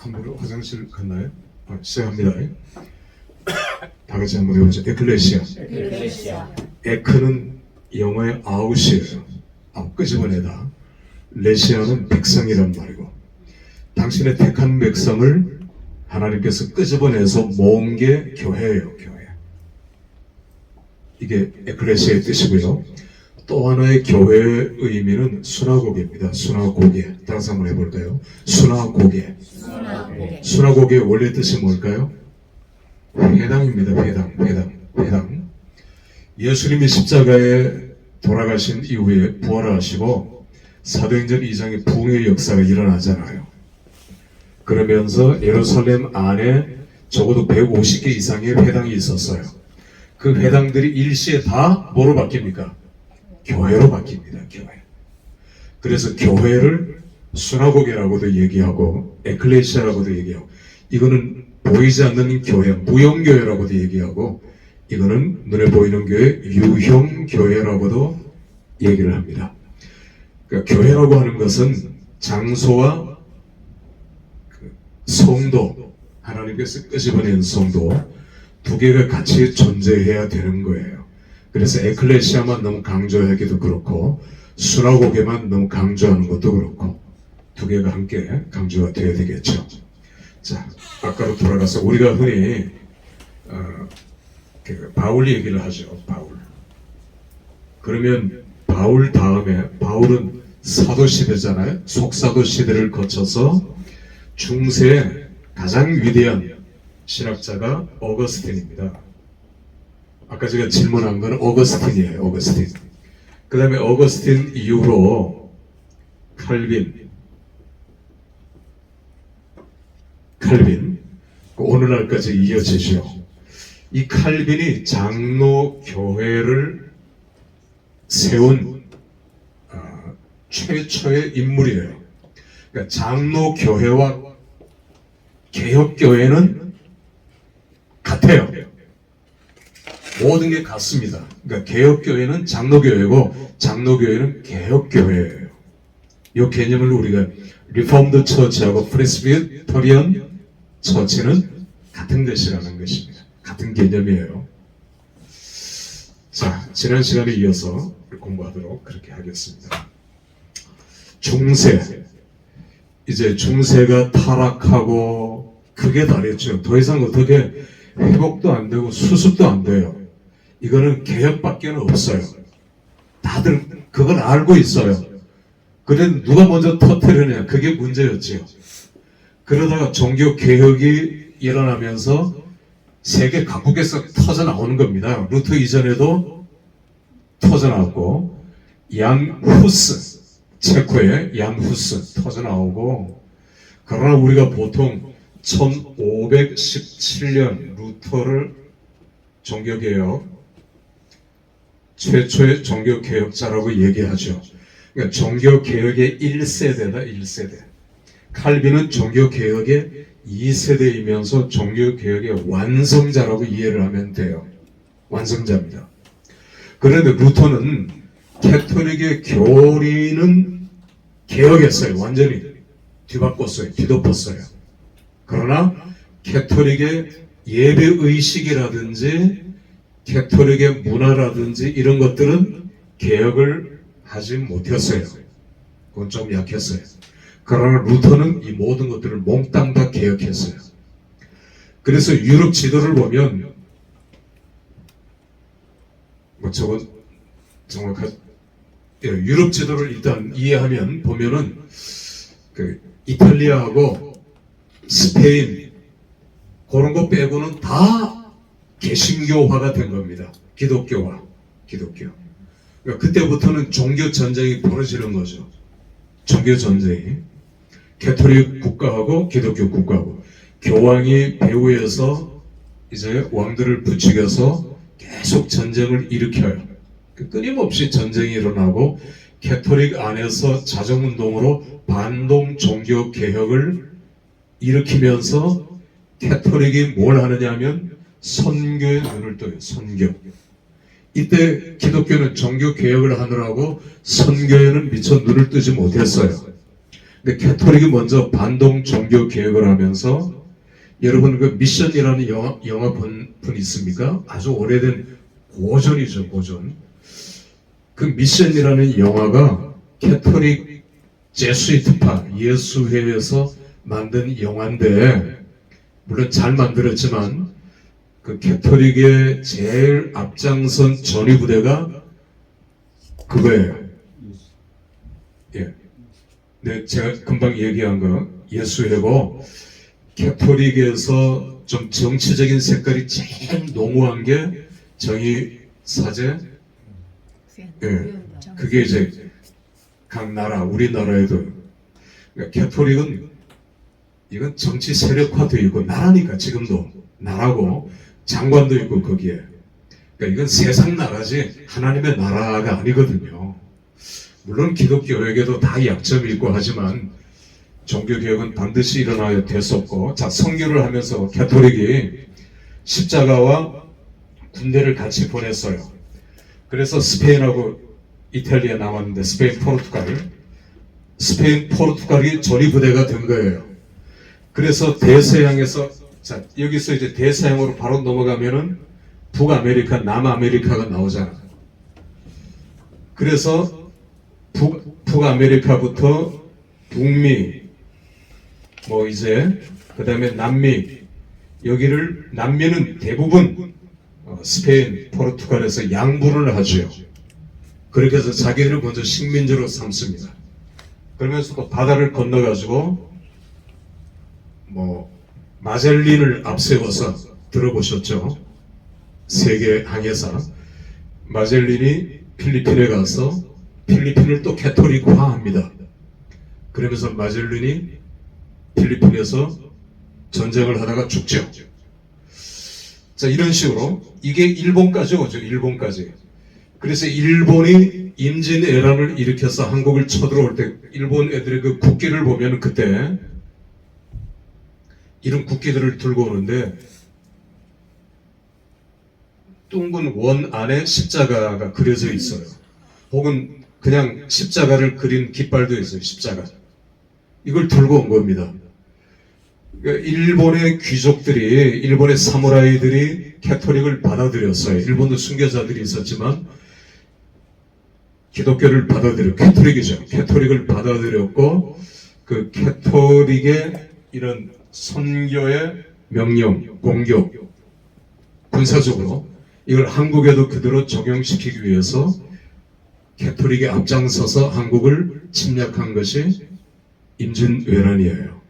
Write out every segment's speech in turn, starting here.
한 분 화장실 갔나요? 시작합니다. 다 같이 한번 해보죠. 에클레시아. 에크는 영어의 아웃이에요. 아웃 끄집어내다. 레시아는 백성이란 말이고, 당신의 택한 백성을 하나님께서 끄집어내서 모은 게 교회예요. 교회. 이게 에클레시아의 뜻이고요. 또 하나의 교회의 의미는 수나고게입니다. 수나고게. 다시 한번 해볼까요? 수나고게. 수나고게의 원래 뜻이 뭘까요? 회당입니다. 회당. 예수님이 십자가에 돌아가신 이후에 부활하시고 사도행전 2장에 부흥의 역사가 일어나잖아요. 그러면서 예루살렘 안에 적어도 150개 이상의 회당이 있었어요. 그 회당들이 일시에 다 뭐로 바뀝니까? 교회로 바뀝니다. 교회. 그래서 교회를 수나고게라고도 얘기하고 에클레시아라고도 얘기하고, 이거는 보이지 않는 교회, 무형교회라고도 얘기하고, 이거는 눈에 보이는 교회, 유형교회라고도 얘기를 합니다. 그러니까 교회라고 하는 것은 장소와 성도, 하나님께서 끄집어낸 성도 두 개가 같이 존재해야 되는 거예요. 그래서 에클레시아만 너무 강조하기도 그렇고 수나고게만 너무 강조하는 것도 그렇고 두 개가 함께 강조가 되어야 되겠죠. 자, 아까로 돌아가서 우리가 흔히 바울 얘기를 하죠. 바울. 그러면 바울 다음에, 바울은 사도 시대잖아요. 속사도 시대를 거쳐서 중세의 가장 위대한 신학자가 어거스틴입니다. 아까 제가 질문한 건 어거스틴이에요. 어거스틴. 그 다음에 어거스틴 이후로 칼빈, 오늘날까지 이어지죠. 이 칼빈이 장로 교회를 세운 최초의 인물이에요. 그러니까 장로 교회와 개혁 교회는 같아요. 모든 게 같습니다. 그러니까 개혁 교회는 장로 교회고 장로 교회는 개혁 교회예요. 이 개념을 우리가 리폼드 처치하고 프레스비터리언 처치는 같은 것이라는 것입니다. 같은 개념이에요. 자, 지난 시간에 이어서 공부하도록 그렇게 하겠습니다. 중세. 이제 중세가 타락하고 극에 달했죠. 더 이상 어떻게 회복도 안 되고 수습도 안 돼요. 이거는 개혁밖에 없어요. 다들 그걸 알고 있어요. 그런데 누가 먼저 터뜨리느냐, 그게 문제였지요. 그러다가 종교 개혁이 일어나면서 세계 각국에서 터져 나오는 겁니다. 루터 이전에도 터져 나왔고, 양 후스, 체코의 양 후스 터져 나오고, 그러나 우리가 보통 1517년 루터를 종교개혁 최초의 종교개혁자라고 얘기하죠. 그러니까 종교개혁의 1세대다. 1세대. 칼빈은 종교개혁의 2세대이면서 종교개혁의 완성자라고 이해를 하면 돼요. 완성자입니다. 그런데 루터는 캐톨릭의 교리는 개혁했어요. 완전히 뒤바꿨어요. 뒤덮었어요. 그러나 캐톨릭의 예배의식이라든지 캐톨릭의 문화라든지 이런 것들은 개혁을 하지 못했어요. 그건 좀 약했어요. 그러나 루터는 이 모든 것들을 몽땅 다 개혁했어요. 그래서 유럽 지도를 보면, 저건 정확하죠. 유럽 지도를 일단 이해하면 보면은 이탈리아하고 스페인 그런 거 빼고는 다 개신교화가 된 겁니다. 기독교. 그러니까 그때부터는 종교 전쟁이 벌어지는 거죠. 종교 전쟁이. 캐톨릭 국가하고 기독교 국가하고 교황이 배후에서 이제 왕들을 부추겨서 계속 전쟁을 일으켜요. 끊임없이 전쟁이 일어나고 캐톨릭 안에서 자정운동으로 반동 종교 개혁을 일으키면서 캐톨릭이 뭘 하느냐 하면 선교에 눈을 떠요. 선교. 이때 기독교는 종교 개혁을 하느라고 선교에는 미처 눈을 뜨지 못했어요. 근데 캐톨릭이 먼저 반동 종교 개혁을 하면서 여러분 그 미션이라는 영화 본 있습니까? 아주 오래된 고전이죠, 고전. 그 미션이라는 영화가 캐톨릭 제수이트파 예수회에서 만든 영화인데 물론 잘 만들었지만 그 캐톨릭의 제일 앞장선 전위 부대가 그거예요. 예. 네, 제가 금방 얘기한 거 예수회고 캐톨릭에서 좀 정치적인 색깔이 제일 농후한 게 정의 사제. 예. 그게 이제 각 나라, 우리나라에도 그러니까 캐톨릭은 이건 정치 세력화되어 있고 나라니까 지금도 나라고 장관도 있고 거기에 그러니까 이건 세상 나라지 하나님의 나라가 아니거든요. 물론 기독교에게도 다 약점이 있고 하지만 종교개혁은 반드시 일어나야 됐었고 자 선교를 하면서 캐톨릭이 십자가와 군대를 같이 보냈어요. 그래서 스페인하고 이탈리아 나왔는데 스페인 포르투갈이 전위 부대가 된 거예요. 그래서 대서양에서 자 여기서 이제 대서양으로 바로 넘어가면은 북아메리카, 남아메리카가 나오잖아. 그래서 북아메리카부터 북미, 뭐 이제 그 다음에 남미, 여기를 남미는 대부분 스페인, 포르투갈에서 양분을 하죠. 그렇게 해서 자기들을 먼저 식민지로 삼습니다. 그러면서 또 바다를 건너가지고 뭐 마젤린을 앞세워서 들어보셨죠? 세계 항해사 마젤린이 필리핀에 가서 필리핀을 또 캐톨릭화합니다. 그러면서 마젤린이 필리핀에서 전쟁을 하다가 죽죠. 자 이런 식으로 이게 일본까지 오죠. 일본까지. 그래서 일본이 임진왜란을 일으켜서 한국을 쳐들어올 때 일본 애들의 그 국기를 보면 그때 이런 국기들을 들고 오는데 둥근 원 안에 십자가가 그려져 있어요. 혹은 그냥 십자가를 그린 깃발도 있어요. 십자가. 이걸 들고 온 겁니다. 그러니까 일본의 귀족들이, 일본의 사무라이들이 캐톨릭을 받아들였어요. 일본도 순교자들이 있었지만 기독교를 캐톨릭이죠. 캐톨릭을 받아들였고 그 캐톨릭의 이런 선교의 명령, 공격, 군사적으로 이걸 한국에도 그대로 적용시키기 위해서 캐톨릭이 앞장서서 한국을 침략한 것이 임진왜란이에요.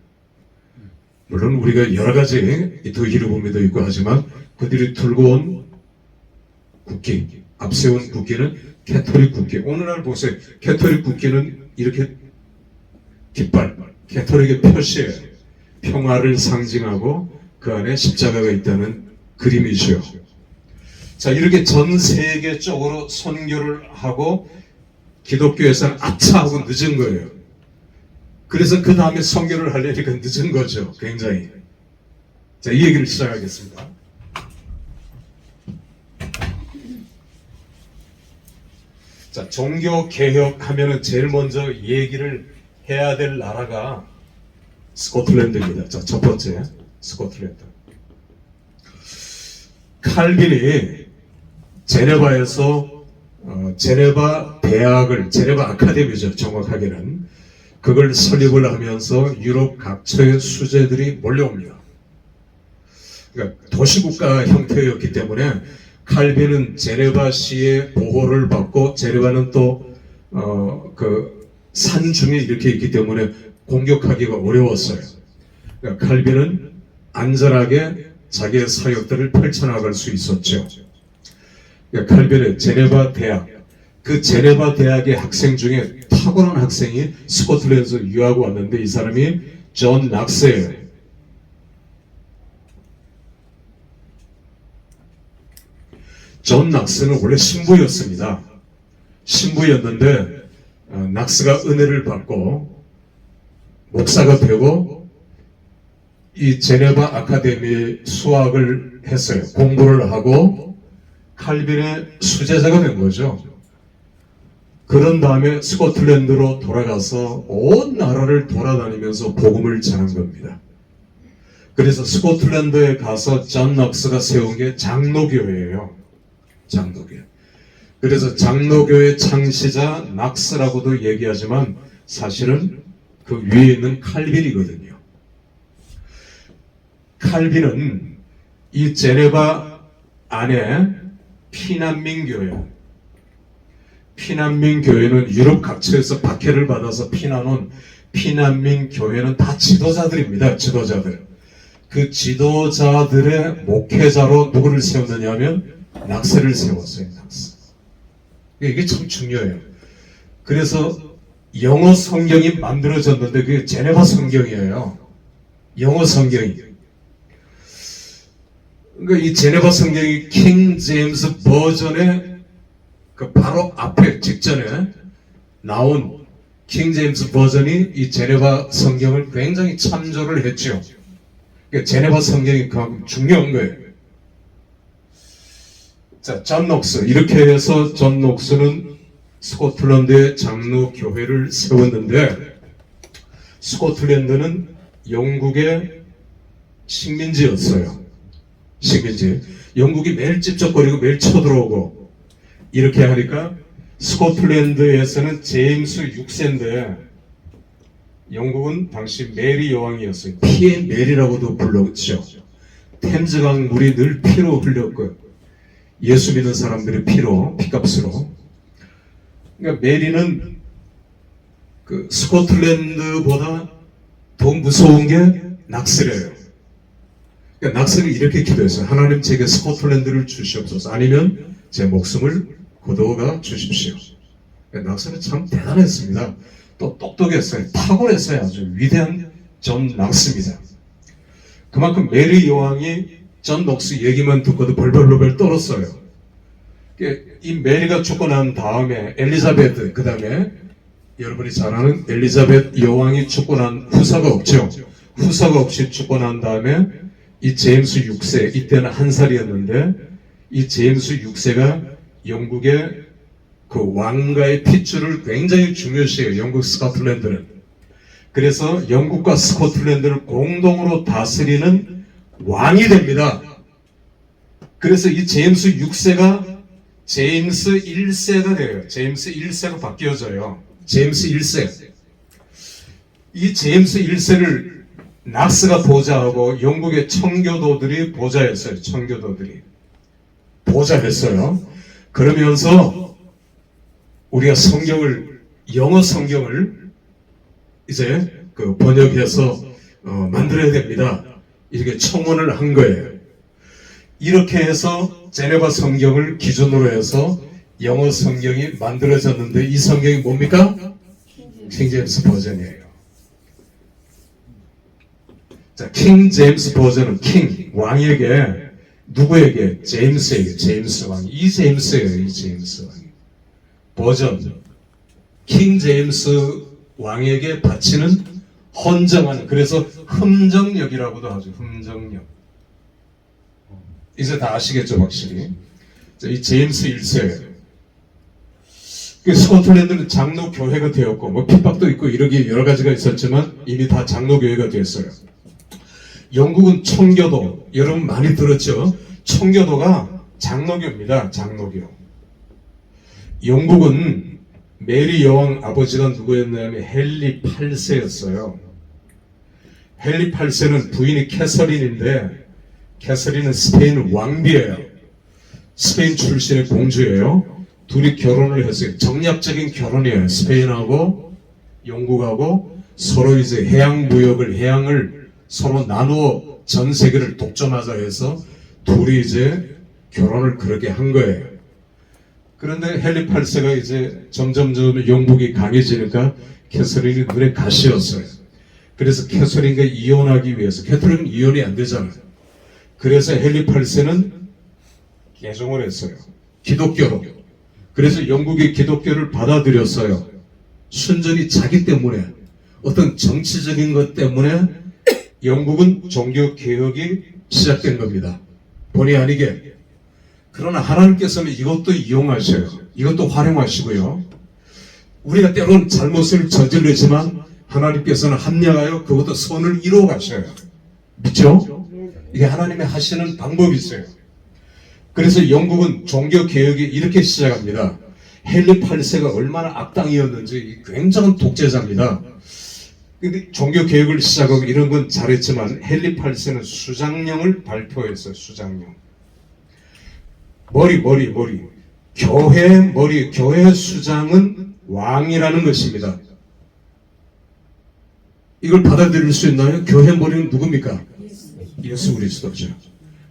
물론 우리가 여러 가지 더 히르보미도 있고 하지만 그들이 들고 온 국기, 앞세운 국기는 캐톨릭 국기. 오늘날 보세요. 캐톨릭 국기는 이렇게 깃발, 캐톨릭의 표시예요. 평화를 상징하고 그 안에 십자가가 있다는 그림이죠. 자 이렇게 전 세계적으로 선교를 하고 기독교에서는 아차 하고 늦은 거예요. 그래서 그 다음에 선교를 하려니까 늦은 거죠. 굉장히. 자 이 얘기를 시작하겠습니다. 자 종교 개혁하면은 제일 먼저 얘기를 해야 될 나라가 스코틀랜드입니다. 자, 첫 번째, 스코틀랜드. 칼빈이 제네바에서 제네바 대학을, 제네바 아카데미죠, 정확하게는. 그걸 설립을 하면서 유럽 각처의 수재들이 몰려옵니다. 그러니까 도시국가 형태였기 때문에 칼빈은 제네바시의 보호를 받고 제네바는 또 그 산중에 이렇게 있기 때문에 공격하기가 어려웠어요. 그러니까 칼빈은 안전하게 자기의 사역들을 펼쳐나갈 수 있었죠. 그러니까 칼빈의 제네바 대학, 그 제네바 대학의 학생 중에 탁월한 학생이 스코틀랜드에서 유학을 왔는데 이 사람이 존 낙스예요. 존 낙스는 원래 신부였습니다. 신부였는데 낙스가 은혜를 받고 목사가 되고 이 제네바 아카데미 수학을 했어요. 공부를 하고 칼빈의 수제자가 된 거죠. 그런 다음에 스코틀랜드로 돌아가서 온 나라를 돌아다니면서 복음을 전한 겁니다. 그래서 스코틀랜드에 가서 존 넉스가 세운 게 장로교회예요. 장로교. 그래서 장로교회 창시자 낙스라고도 얘기하지만 사실은 그 위에 있는 칼빈이거든요. 칼빈은 이 제네바 안에 피난민 교회는 유럽 각처에서 박해를 받아서 피난 온 피난민 교회는 다 지도자들입니다. 지도자들. 그 지도자들의 목회자로 누구를 세웠느냐 하면 낙스를 세웠어요. 낙스. 이게 참 중요해요. 그래서 영어 성경이 만들어졌는데 그게 제네바 성경이에요. 영어 성경이. 그러니까 이 제네바 성경이 킹 제임스 버전의 그 바로 앞에 직전에 나온 킹 제임스 버전이 이 제네바 성경을 굉장히 참조를 했죠. 그러니까 제네바 성경이 그만큼 중요한 거예요. 자, 존 녹스. 이렇게 해서 존 녹스는 스코틀랜드의 장로 교회를 세웠는데 스코틀랜드는 영국의 식민지였어요. 식민지. 영국이 매일 찝쩍거리고 매일 쳐들어오고 이렇게 하니까 스코틀랜드에서는 제임스 6세인데 영국은 당시 메리 여왕이었어요. 피의 메리라고도 불렀죠. 템즈강 물이 늘 피로 흘렸고요. 예수 믿는 사람들의 피로, 피값으로. 그러니까 메리는 그 스코틀랜드보다 더 무서운 게 낙스래요. 그러니까 낙스는 이렇게 기도했어요. 하나님 제게 스코틀랜드를 주시옵소서. 아니면 제 목숨을 거두어가 주십시오. 그러니까 낙스는 참 대단했습니다. 또 똑똑했어요. 탁월했어요. 아주 위대한 존 낙스입니다. 그만큼 메리 여왕이 존 녹스 얘기만 듣고도 벌벌벌 떨었어요. 이 메리가 죽고 난 다음에 엘리자베트, 그 다음에 여러분이 잘 아는 엘리자베트 여왕이 죽고 난 후사가 없죠. 후사가 없이 죽고 난 다음에 이 제임스 6세, 이때는 1살이었는데 이 제임스 6세가 영국의 그 왕가의 핏줄을 굉장히 중요시해요. 영국 스코틀랜드는. 그래서 영국과 스코틀랜드를 공동으로 다스리는 왕이 됩니다. 그래서 이 제임스 6세가 제임스 1세가 돼요. 제임스 1세가 바뀌어져요. 제임스 1세. 이 제임스 1세를 낙스가 보좌하고 영국의 청교도들이 보좌했어요. 청교도들이. 보좌했어요. 그러면서 우리가 성경을, 영어 성경을 이제 그 번역해서 만들어야 됩니다. 이렇게 청원을 한 거예요. 이렇게 해서 제네바 성경을 기준으로 해서 영어 성경이 만들어졌는데 이 성경이 뭡니까? 킹 제임스 버전이에요. 자, 킹 제임스 버전은 킹, 왕에게, 누구에게? 제임스에게, 제임스 왕이. 이 제임스예요, 이 제임스 왕이. 버전. 킹 제임스 왕에게 바치는 헌정하는, 그래서 흠정력이라고도 하죠. 흠정력. 이제 다 아시겠죠, 확실히. 자, 이 제임스 1세. 스코틀랜드는 장로교회가 되었고, 뭐 핍박도 있고, 이러기 여러 가지가 있었지만, 이미 다 장로교회가 됐어요. 영국은 청교도, 여러분 많이 들었죠? 청교도가 장로교입니다. 장로교. 영국은 메리 여왕 아버지가 누구였냐면 헨리 8세였어요. 헨리 8세는 부인이 캐서린인데 캐서린은 스페인 왕비예요. 스페인 출신의 공주예요. 둘이 결혼을 했어요. 정략적인 결혼이에요. 스페인하고 영국하고 서로 이제 해양을 서로 나누어 전 세계를 독점하자 해서 둘이 이제 결혼을 그렇게 한 거예요. 그런데 헨리 8세가 이제 점점 영국이 강해지니까 캐서린이 눈에 가시였어요. 그래서 캐서린과 이혼하기 위해서, 캐서린은 이혼이 안 되잖아요. 그래서 헨리 8세는 개종을 했어요. 기독교로. 그래서 영국이 기독교를 받아들였어요. 순전히 자기 때문에, 어떤 정치적인 것 때문에 영국은 종교개혁이 시작된 겁니다. 본의 아니게. 그러나 하나님께서는 이것도 이용하셔요. 이것도 활용하시고요. 우리가 때로는 잘못을 저지르지만 하나님께서는 합력하여 그것도 선을 이루어 가셔요. 믿죠? 이게 하나님이 하시는 방법이 있어요. 그래서 영국은 종교 개혁이 이렇게 시작합니다. 헨리 8세가 얼마나 악당이었는지 굉장한 독재자입니다. 근데 종교 개혁을 시작하고 이런 건 잘했지만 헨리 8세는 수장령을 발표했어요. 수장령. 머리. 교회 수장은 왕이라는 것입니다. 이걸 받아들일 수 있나요? 교회 머리는 누굽니까? 예수 그리스도죠.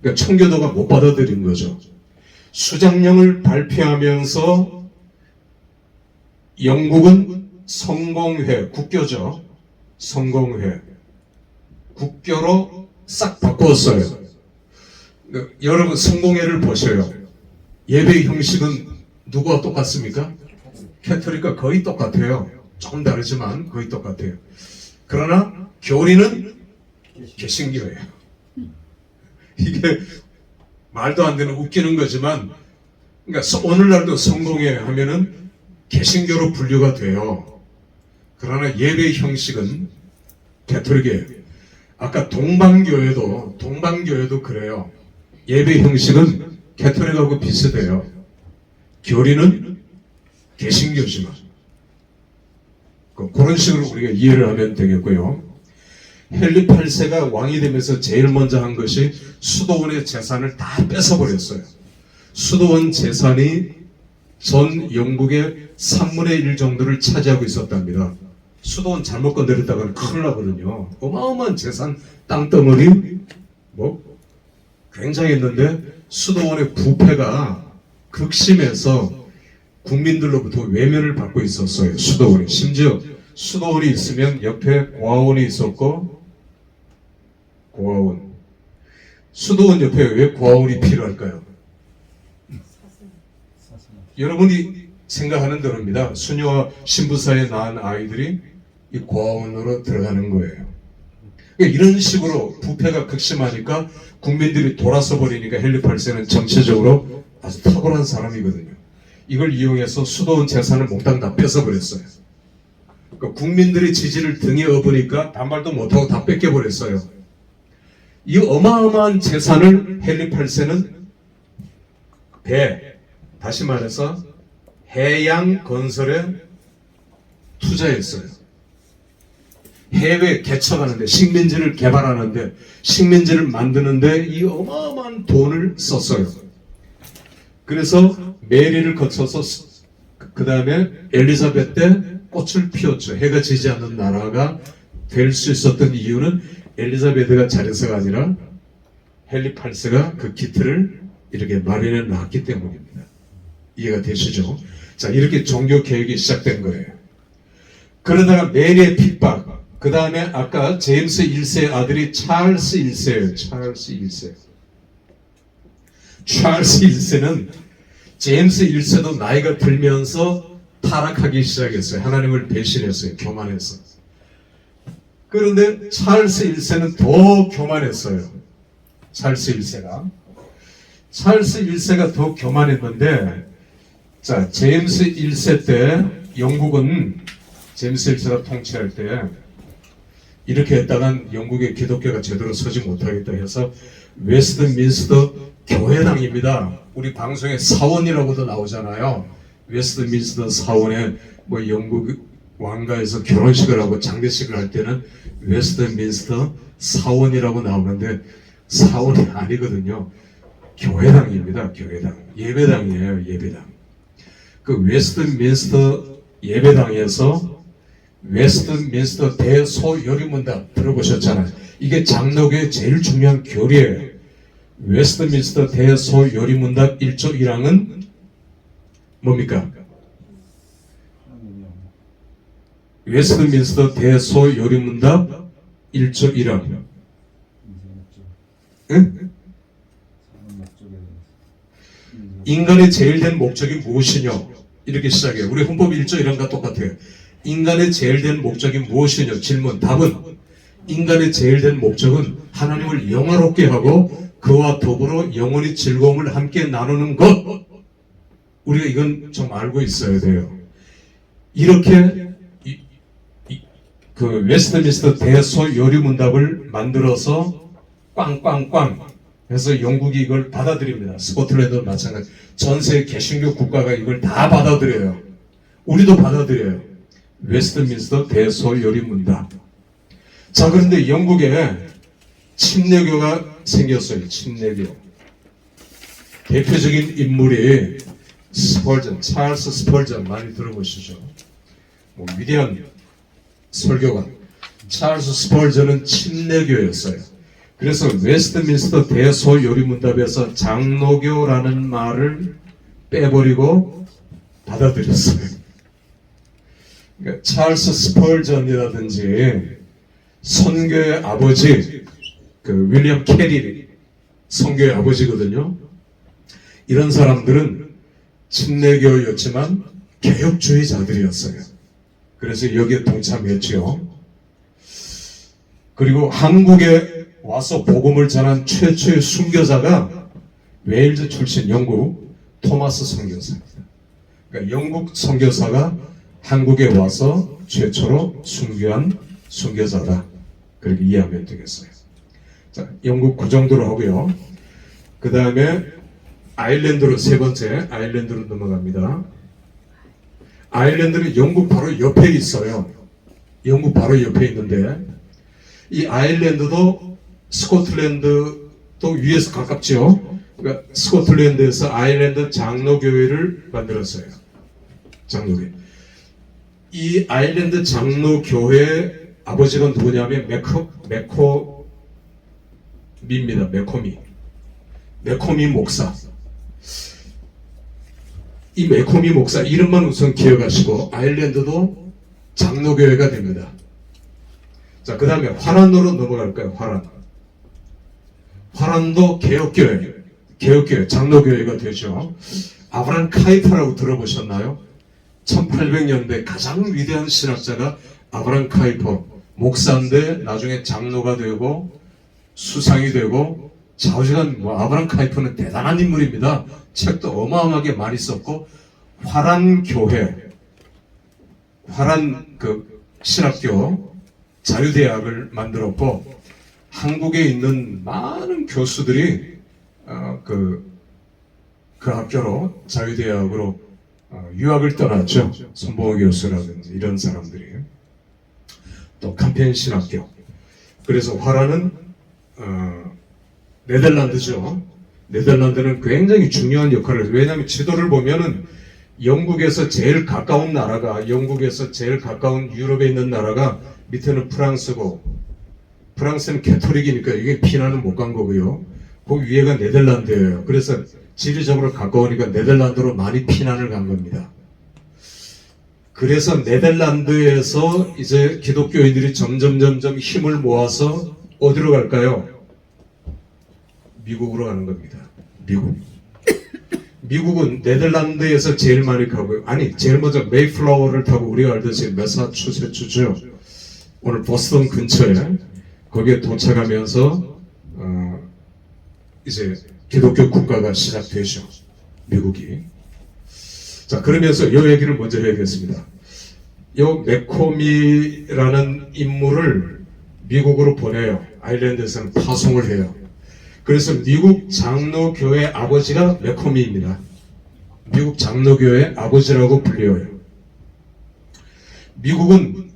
그러니까 청교도가 못 받아들인 거죠. 수장령을 발표하면서 영국은 성공회, 국교죠. 성공회, 국교로 싹 바꿨어요. 여러분 성공회를 보셔요. 예배 형식은 누구와 똑같습니까? 캐톨릭과 거의 똑같아요. 조금 다르지만 거의 똑같아요. 그러나 교리는 개신교예요. 이게 말도 안 되는 웃기는 거지만, 그러니까 오늘날도 성공회 하면은 개신교로 분류가 돼요. 그러나 예배 형식은 캐톨릭이에요. 아까 동방교회도 그래요. 예배 형식은 캐톨릭하고 비슷해요. 교리는 개신교지만. 그런 식으로 우리가 이해를 하면 되겠고요. 헨리 8세가 왕이 되면서 제일 먼저 한 것이 수도원의 재산을 다 뺏어버렸어요. 수도원 재산이 전 영국의 3분의 1 정도를 차지하고 있었답니다. 수도원 잘못 건드렸다가는 큰일 나거든요. 어마어마한 재산, 땅덩어리 굉장했는데 수도원의 부패가 극심해서 국민들로부터 외면을 받고 있었어요. 수도원이. 심지어 수도원이 있으면 옆에 고아원이 있었고, 고아원. 수도원 옆에 왜 고아원이 필요할까요? 여러분이 생각하는 대로입니다. 수녀와 신부사에 낳은 아이들이 이 고아원으로 들어가는 거예요. 그러니까 이런 식으로 부패가 극심하니까 국민들이 돌아서 버리니까 헨리 8세는 정치적으로 아주 탁월한 사람이거든요. 이걸 이용해서 수도원 재산을 몽땅 다 뺏어버렸어요. 그러니까 국민들의 지지를 등에 업으니까 반말도 못하고 다 뺏겨버렸어요. 이 어마어마한 재산을 헨리 8세는 다시 말해서 해양 건설에 투자했어요. 해외 개척하는데, 식민지를 개발하는데, 식민지를 만드는데 이 어마어마한 돈을 썼어요. 그래서 메리를 거쳐서 그 다음에 엘리자베트 때 꽃을 피웠죠. 해가 지지 않는 나라가 될 수 있었던 이유는 엘리자베트가 잘해서가 아니라 헨리 8세가 그 기틀을 이렇게 마련해 놨기 때문입니다. 이해가 되시죠? 자, 이렇게 종교 개혁이 시작된 거예요. 그러다가 메리의 핍박, 그 다음에 아까 제임스 1세의 아들이 찰스 1세예요. 찰스 1세는 제임스 1세도 나이가 들면서 타락하기 시작했어요. 하나님을 배신했어요. 교만해서. 그런데 찰스 1세는 더 교만했어요. 찰스 1세가 더 교만했는데, 자, 제임스 1세 때 영국은 제임스 1세가 통치할 때 이렇게 했다간 영국의 기독교가 제대로 서지 못하겠다 해서 웨스트민스터 교회당입니다. 우리 방송에 사원이라고도 나오잖아요. 웨스트민스터 사원에 영국 왕가에서 결혼식을 하고 장례식을 할 때는 웨스트민스터 사원이라고 나오는데 사원이 아니거든요. 교회당입니다. 교회당. 예배당이에요. 예배당. 그 웨스트민스터 예배당에서 웨스트민스터 대소요리문답 들어보셨잖아요. 이게 장로교의 제일 중요한 교리예요. 웨스트민스터 대소요리문답 1조 1항은 뭡니까? 웨스트민스터 대소요리문답 1조 1항. 응? 인간의 제일 된 목적이 무엇이냐? 이렇게 시작해요. 우리 헌법 1조 1항과 똑같아요. 인간의 제일 된 목적이 무엇이냐? 질문, 답은 인간의 제일 된 목적은 하나님을 영화롭게 하고 그와 더불어 영원히 즐거움을 함께 나누는 것. 우리가 이건 좀 알고 있어야 돼요. 이렇게 그 웨스트민스터 대소요리문답을 만들어서 꽝꽝꽝 해서 영국이 이걸 받아들입니다. 스코틀랜드도 마찬가지. 전세 개신교 국가가 이걸 다 받아들여요. 우리도 받아들여요. 웨스트민스터 대소요리문답. 자, 그런데 영국에 침례교가 생겼어요. 침례교. 대표적인 인물이 스펄전, 찰스 스펄전 많이 들어보시죠. 위대한 설교관. 찰스 스펄전은 침례교였어요. 그래서 웨스트민스터 대소요리문답에서 장로교라는 말을 빼버리고 받아들였어요. 그러니까 찰스 스펄전이라든지 선교의 아버지 그 윌리엄 캐리 선교의 아버지거든요. 이런 사람들은 침례교였지만 개혁주의자들이었어요. 그래서 여기에 동참했죠. 그리고 한국에 와서 복음을 전한 최초의 순교자가 웨일즈 출신 영국 토마스 선교사입니다. 그러니까 영국 선교사가 한국에 와서 최초로 순교한 순교자다. 그렇게 이해하면 되겠어요. 자, 영국 그 정도로 하고요. 그 다음에 아일랜드로 세 번째 아일랜드로 넘어갑니다. 아일랜드는 영국 바로 옆에 있어요. 영국 바로 옆에 있는데 이 아일랜드도 스코틀랜드도 위에서 가깝죠. 그러니까 스코틀랜드에서 아일랜드 장로교회를 만들었어요. 장로교회. 이 아일랜드 장로교회 아버지가 누구냐면 매코미입니다. 매코미 목사. 이 매코미 목사 이름만 우선 기억하시고 아일랜드도 장로교회가 됩니다. 자, 그 다음에 화란도로 넘어갈까요? 화란도 개혁교회, 장로교회가 되죠. 아브라함 카이퍼라고 들어보셨나요? 1800년대 가장 위대한 신학자가 아브라함 카이퍼 목사인데 나중에 장로가 되고 수상이 되고 좌우지간 아브라함 카이퍼는 대단한 인물입니다. 책도 어마어마하게 많이 썼고 화란교회, 화란 신학교 자유대학을 만들었고 한국에 있는 많은 교수들이 그 학교로 자유대학으로 유학을 떠났죠. 손봉호 교수라든지 이런 사람들이. 또 캄페인 신학교. 그래서 화란은 네덜란드죠. 네덜란드는 굉장히 중요한 역할을 해요. 왜냐하면 지도를 보면은 영국에서 제일 가까운 나라가 영국에서 제일 가까운 유럽에 있는 나라가 밑에는 프랑스고 프랑스는 캐토릭이니까 이게 피난을 못 간 거고요. 거기 위에가 네덜란드예요. 그래서 지리적으로 가까우니까 네덜란드로 많이 피난을 간 겁니다. 그래서 네덜란드에서 이제 기독교인들이 점점 힘을 모아서 어디로 갈까요? 미국으로 가는 겁니다. 미국은 네덜란드에서 제일 많이 가고요. 아니, 제일 먼저 메이플라워를 타고 우리가 알듯이 매사추세츠죠. 오늘 보스턴 근처에 거기에 도착하면서 이제 기독교 국가가 시작되죠. 미국이. 자, 그러면서 이 얘기를 먼저 해야겠습니다. 이 매코미라는 인물을 미국으로 보내요. 아일랜드에서는 파송을 해요. 그래서 미국 장로교회 아버지가 매코미입니다. 미국 장로교회 아버지라고 불려요. 미국은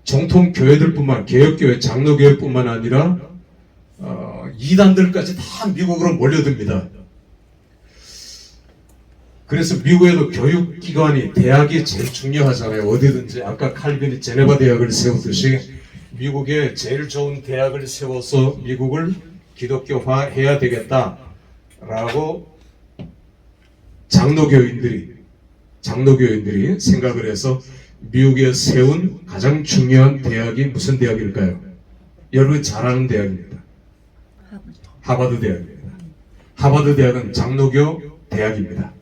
정통 교회들뿐만 개혁교회 장로교회뿐만 아니라 이단들까지 다 미국으로 몰려듭니다. 그래서 미국에도 교육기관이 대학이 제일 중요하잖아요. 어디든지 아까 칼빈이 제네바 대학을 세우듯이 미국에 제일 좋은 대학을 세워서 미국을 기독교화해야 되겠다라고 장로교인들이 생각을 해서 미국에 세운 가장 중요한 대학이 무슨 대학일까요? 여러분 잘 아는 대학입니다. 하버드 대학입니다. 하버드 대학은 장로교 대학입니다.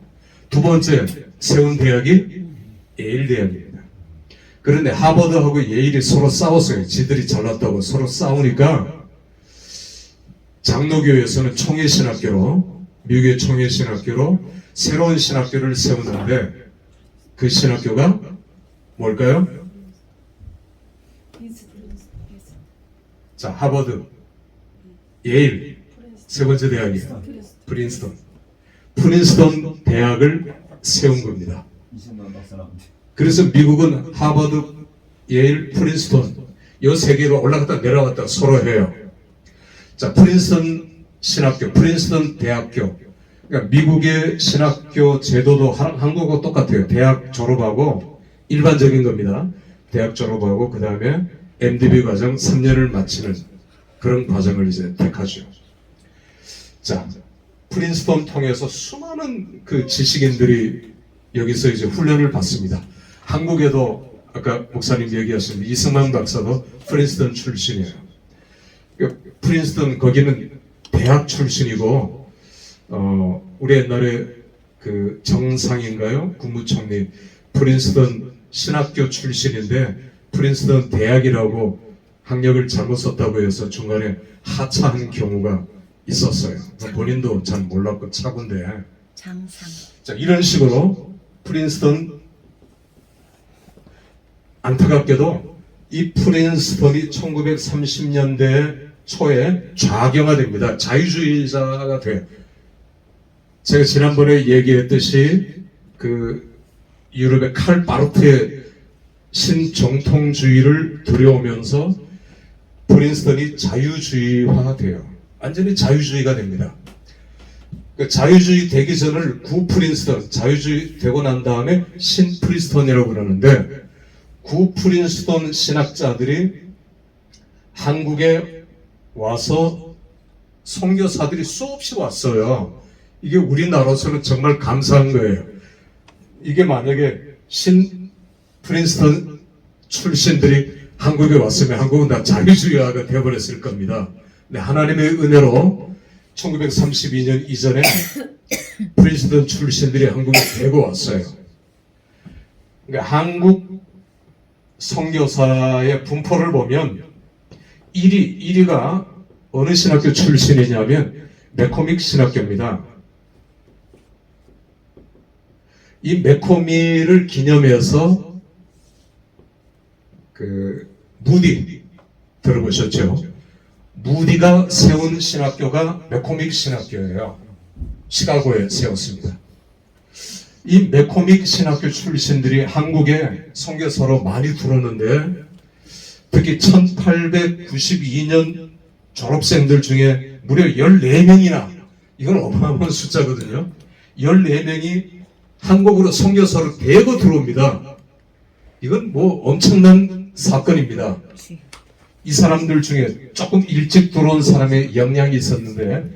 두 번째 세운 대학이 예일 대학입니다. 그런데 하버드하고 예일이 서로 싸웠어요. 지들이 잘났다고 서로 싸우니까 장로교에서는 총회신학교로 미국의 총회신학교로 새로운 신학교를 세우는데 그 신학교가 뭘까요? 자, 하버드, 예일, 세 번째 대학이에요. 프린스턴. 프린스턴 대학을 세운 겁니다. 그래서 미국은 하버드, 예일, 프린스턴 이 세 개로 올라갔다 내려갔다 서로 해요. 자, 프린스턴 신학교, 프린스턴 대학교. 그러니까 미국의 신학교 제도도 한국하고 똑같아요. 대학 졸업하고 일반적인 겁니다. 대학 졸업하고 그 다음에 MDB 과정 3년을 마치는 그런 과정을 이제 택하죠. 자, 프린스턴 통해서 수많은 그 지식인들이 여기서 이제 훈련을 받습니다. 한국에도 아까 목사님 얘기하신 이승만 박사도 프린스턴 출신이에요. 프린스턴 거기는 대학 출신이고, 우리 옛날에 그 정상인가요? 국무총리 프린스턴 신학교 출신인데 프린스턴 대학이라고 학력을 잘못 썼다고 해서 중간에 하차한 경우가 있었어요. 본인도 잘 몰랐고 차군데. 장상. 자, 이런 식으로 프린스턴, 안타깝게도 이 프린스턴이 1930년대 초에 좌경화됩니다. 자유주의자가 돼요. 제가 지난번에 얘기했듯이 그 유럽의 칼 바르트의 신정통주의를 들여오면서 프린스턴이 자유주의화가 돼요. 완전히 자유주의가 됩니다. 그 자유주의 되기 전을 구 프린스턴, 자유주의 되고 난 다음에 신 프린스턴이라고 그러는데, 구 프린스턴 신학자들이 한국에 와서 선교사들이 수없이 왔어요. 이게 우리나라로서는 정말 감사한 거예요. 이게 만약에 신 프린스턴 출신들이 한국에 왔으면 한국은 다 자유주의화가 되어버렸을 겁니다. 근데 하나님의 은혜로 1932년 이전에 프린스턴 출신들이 한국에 대고 왔어요. 그러니까 한국 선교사의 분포를 보면 1위가 어느 신학교 출신이냐면 매코믹 신학교입니다. 이 매코미를 기념해서 그 무디 들어보셨죠? 무디가 세운 신학교가 매코믹 신학교예요. 시카고에 세웠습니다. 이 매코믹 신학교 출신들이 한국에 선교사로 많이 들어오는데, 특히 1892년 졸업생들 중에 무려 14명이나, 이건 어마어마한 숫자거든요. 14명이 한국으로 선교사로 대거 들어옵니다. 이건 뭐 엄청난 사건입니다. 이 사람들 중에 조금 일찍 들어온 사람의 영향이 있었는데,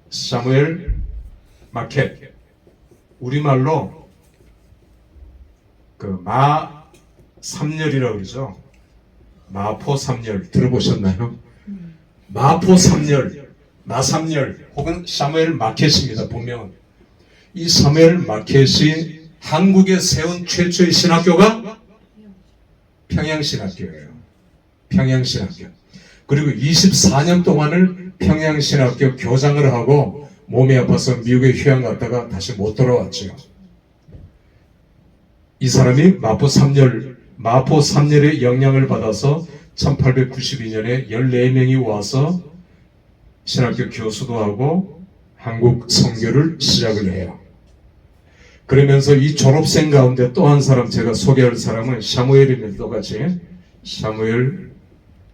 사무엘 마켓, 우리말로 그 마삼열이라고 그러죠. 마포삼열 들어보셨나요? 마포삼열, 마삼열 혹은 사무엘 마켓입니다. 본명은. 이 사무엘 마켓이 한국에 세운 최초의 신학교가 평양신학교예요. 평양신학교. 그리고 24년 동안을 평양신학교 교장을 하고 몸이 아파서 미국에 휴양 갔다가 다시 못 돌아왔죠. 이 사람이 마포 3열의 영향을 받아서 1892년에 14명이 와서 신학교 교수도 하고 한국 선교를 시작을 해요. 그러면서 이 졸업생 가운데 또 한 사람, 제가 소개할 사람은 샤무엘입니다. 똑같이 샤무엘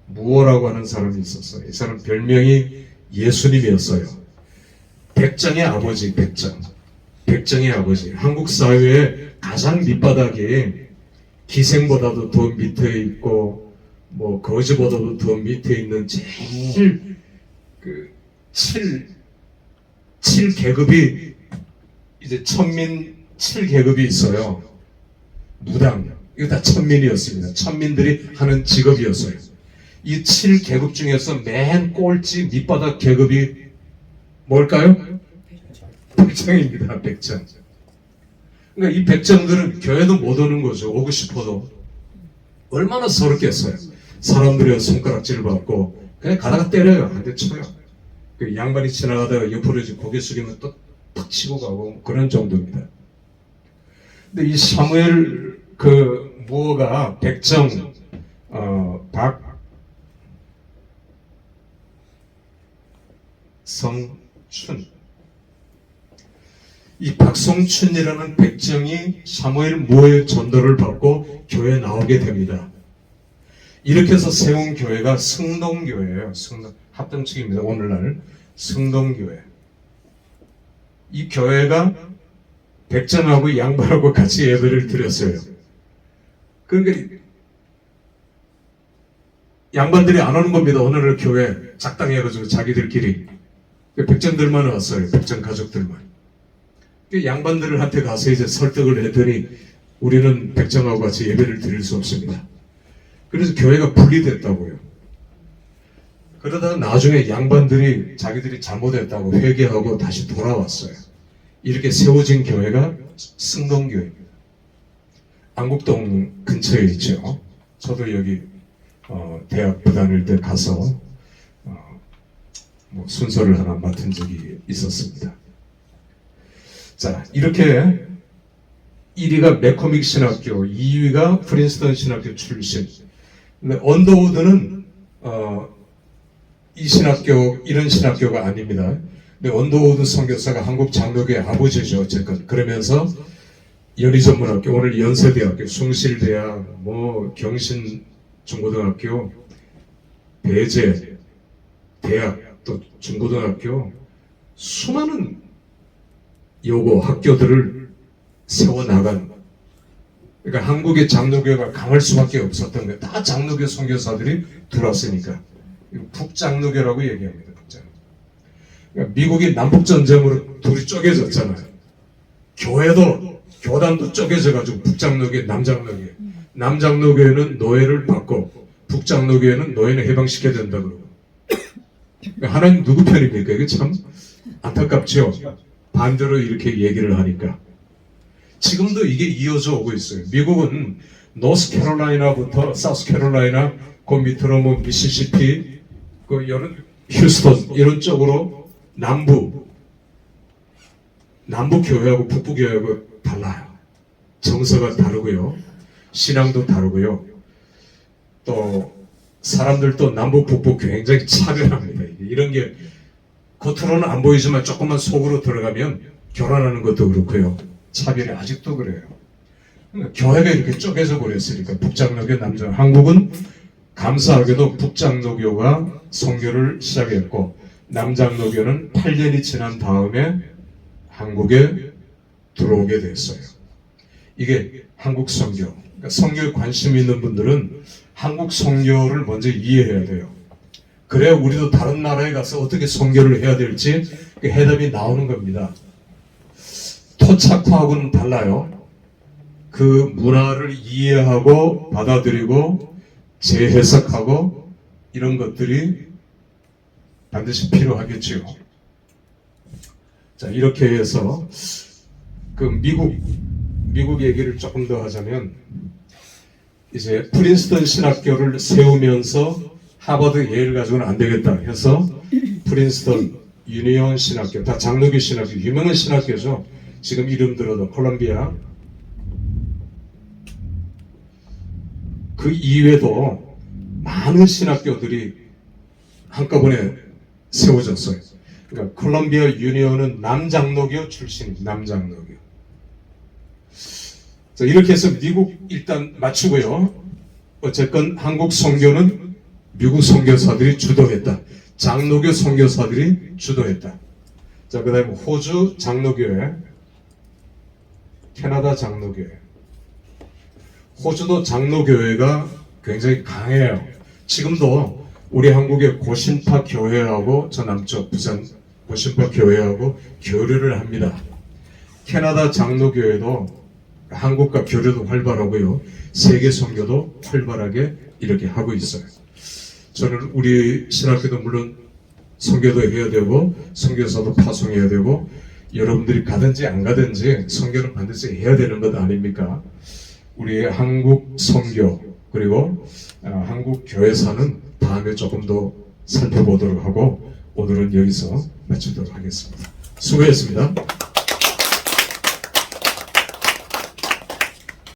무어라고 하는 사람이 있었어요. 이 사람 별명이 예수님이었어요. 백정의 아버지, 백정의 아버지. 한국 사회의 가장 밑바닥이 기생보다도 더 밑에 있고, 뭐 거지보다도 더 밑에 있는 제일 그 7계급이 이제 천민 7계급이 있어요. 무당, 이거 다 천민이었습니다. 천민들이 하는 직업이었어요. 이 7계급 중에서 맨 꼴찌 밑바닥 계급이 뭘까요? 백정입니다. 백정. 그러니까 이 백정들은 교회도 못 오는 거죠. 오고 싶어도. 얼마나 서럽겠어요. 사람들의 손가락질을 받고 그냥 가다가 때려요. 한 대 쳐요. 그 양반이 지나가다가 옆으로 이제 고개 숙이면 또 탁 치고 가고 그런 정도입니다. 근데 이 사무엘 그 무어가 백정 박성춘. 이 박성춘이라는 백정이 사무엘 무어의 전도를 받고 교회에 나오게 됩니다. 이렇게 해서 세운 교회가 승동교회예요. 합동측입니다. 오늘날 승동교회. 이 교회가 백정하고 양반하고 같이 예배를 드렸어요. 그러니까 양반들이 안 오는 겁니다. 오늘날 교회 작당해가지고 자기들끼리. 백정들만 왔어요. 백정 가족들만. 양반들한테 가서 이제 설득을 했더니 우리는 백정하고 같이 예배를 드릴 수 없습니다. 그래서 교회가 분리됐다고요. 그러다가 나중에 양반들이 자기들이 잘못했다고 회개하고 다시 돌아왔어요. 이렇게 세워진 교회가 승동교회입니다. 안국동 근처에 있죠. 저도 여기 대학부 다닐 때 가서 순서를 하나 맡은 적이 있었습니다. 자, 이렇게 1위가 맥코믹 신학교, 2위가 프린스턴 신학교 출신. 근데 언더우드는 이 신학교, 이런 신학교가 아닙니다. 근데 언더우드 선교사가 한국 장로교의 아버지죠. 어쨌건 그러면서 연희전문학교, 오늘 연세대학교, 숭실대학, 경신중고등학교, 배제 대학, 또 중고등학교, 수많은 학교들을 세워나간, 그러니까 한국의 장로교가 강할 수밖에 없었던 거예요. 다 장로교 선교사들이 들어왔으니까. 북장로교라고 얘기합니다. 북장. 그러니까 미국이 남북전쟁으로 둘이 쪼개졌잖아요. 교단도 쪼개져가지고 북장로교, 남장로교. 남장로교회는 노예를 받고 북장로교회는 노예는 해방시켜야 된다 그러고. 그러니까 하나님 누구 편입니까? 이게 참 안타깝죠. 반대로 이렇게 얘기를 하니까. 지금도 이게 이어져 오고 있어요. 미국은 노스캐롤라이나부터 사우스캐롤라이나, 그 밑으로 미시시피, 휴스턴 이런 쪽으로 남부 교회하고 북부 교회하고 달라요. 정서가 다르고요, 신앙도 다르고요. 또 사람들도 남북 북부 굉장히 차별합니다. 이런 게 겉으로는 안 보이지만 조금만 속으로 들어가면 결혼하는 것도 그렇고요. 차별이 아직도 그래요. 그러니까 교회가 이렇게 쪼개져 버렸으니까 북장로교, 남장. 한국은 감사하게도 북장로교가 선교를 시작했고 남장로교는 8년이 지난 다음에 한국에 들어오게 됐어요. 이게 한국 선교. 그러니까 선교에 관심 있는 분들은 한국 선교를 먼저 이해해야 돼요. 그래야 우리도 다른 나라에 가서 어떻게 선교를 해야 될지 그 해답이 나오는 겁니다. 토착화하고는 달라요. 그 문화를 이해하고 받아들이고 재해석하고 이런 것들이 반드시 필요하겠지요. 자, 이렇게 해서 그 미국 얘기를 조금 더 하자면, 이제 프린스턴 신학교를 세우면서 하버드 예를 가지고는 안 되겠다 해서 프린스턴 유니온 신학교, 다 장로교 신학교, 유명한 신학교죠. 지금 이름 들어도 콜롬비아. 그 이외에도 많은 신학교들이 한꺼번에 세워졌어요. 그러니까 콜롬비아 유니온은 남장로교 출신입니다. 남장로교. 자, 이렇게 해서 미국 일단 마치고요. 어쨌건 한국 선교는 미국 선교사들이 주도했다. 장로교 선교사들이 주도했다. 자, 그 다음에 호주 장로교회, 캐나다 장로교회. 호주도 장로교회가 굉장히 강해요. 지금도 우리 한국의 고신파 교회하고 저 남쪽 부산 고신파 교회하고 교류를 합니다. 캐나다 장로교회도 한국과 교류도 활발하고요. 세계 선교도 활발하게 이렇게 하고 있어요. 저는 우리 신학교도 물론 선교도 해야 되고 선교사도 파송해야 되고 여러분들이 가든지 안 가든지 선교는 반드시 해야 되는 것 아닙니까? 우리 한국 선교 그리고 한국 교회사는 다음에 조금 더 살펴보도록 하고 오늘은 여기서 마치도록 하겠습니다. 수고했습니다.